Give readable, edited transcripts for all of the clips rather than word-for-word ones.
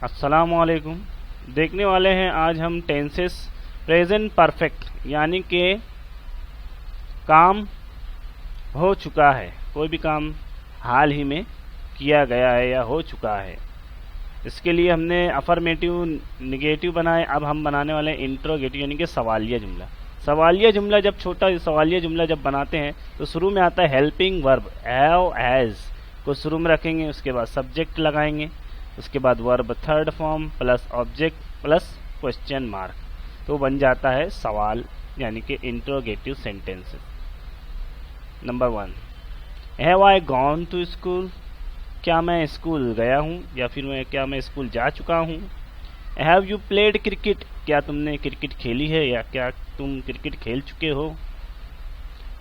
अस्सलामुअलैकुम। देखने वाले हैं आज हम टेंसेस प्रेजेंट परफेक्ट, यानी कि काम हो चुका है, कोई भी काम हाल ही में किया गया है या हो चुका है। इसके लिए हमने अफर्मेटिव निगेटिव बनाए। अब हम बनाने वाले हैं इंट्रोगेटिव, यानी कि सवालिया जुमला। सवालिया जुमला जब छोटा सवालिया जुमला जब बनाते हैं तो शुरू में आता है हेल्पिंग वर्ब, हैव हैज को शुरू में रखेंगे, उसके बाद सब्जेक्ट लगाएंगे, उसके बाद verb third form plus object plus question mark, तो बन जाता है सवाल, यानी कि interrogative sentences. Number 1, have I gone to school, क्या मैं स्कूल गया हूँ या फिर क्या मैं स्कूल जा चुका हूँ। हैव यू प्लेड क्रिकेट, क्या तुमने क्रिकेट खेली है या क्या तुम क्रिकेट खेल चुके हो।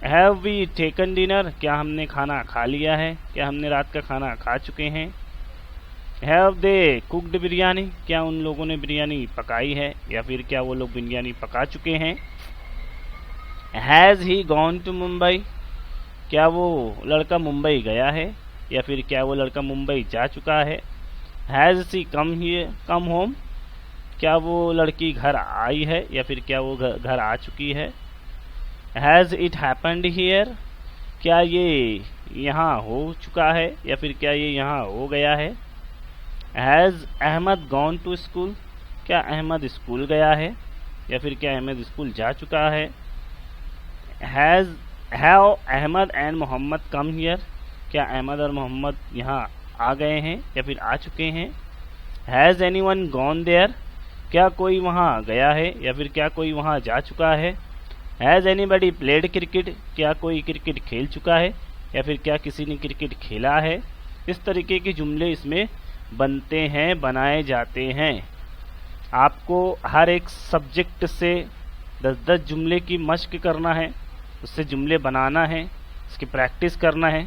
हैव वी टेकन डिनर, क्या हमने खाना खा लिया है, क्या हमने रात का खाना खा चुके हैं। हैव दे कुक्ड बिरयानी, क्या उन लोगों ने बिरयानी पकाई है या फिर क्या वो लोग बिरयानी पका चुके हैं। Has he gone to Mumbai, क्या वो लड़का मुंबई गया है या फिर क्या वो लड़का मुंबई जा चुका है। हैज़ सी कम होम, क्या वो लड़की घर आई है या फिर क्या वो घर आ चुकी है। हैज़ इट हैपेंड हियर, क्या ये यहाँ हो चुका है या फिर क्या ये यहाँ हो गया है। Has Ahmed gone to school, क्या अहमद स्कूल गया है या फिर क्या अहमद स्कूल जा चुका है। Have Ahmed and Mohammed come here, क्या अहमद और मोहम्मद यहाँ आ गए हैं या फिर आ चुके हैं। हैज़ एनीवन गॉन देयर, क्या कोई वहाँ गया है या फिर क्या कोई वहाँ जा चुका है। हैज़ एनीबडी प्लेड क्रिकेट, क्या कोई क्रिकेट खेल चुका है या फिर क्या किसी ने क्रिकेट खेला है। इस तरीके के जुमले इसमें बनते हैं, बनाए जाते हैं। आपको हर एक सब्जेक्ट से 10-10 जुमले की मश्क करना है, उससे जुमले बनाना है, उसकी प्रैक्टिस करना है।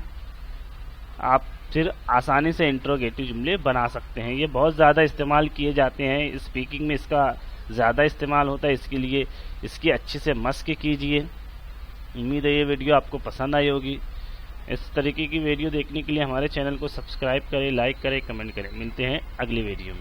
आप फिर आसानी से इंट्रोगेटिव जुमले बना सकते हैं। ये बहुत ज़्यादा इस्तेमाल किए जाते हैं, स्पीकिंग में इसका ज़्यादा इस्तेमाल होता है, इसके लिए इसकी अच्छे से मश्क कीजिए। उम्मीद है ये वीडियो आपको पसंद आई होगी। इस तरीके की वीडियो देखने के लिए हमारे चैनल को सब्सक्राइब करें, लाइक करें, कमेंट करें। मिलते हैं अगली वीडियो में।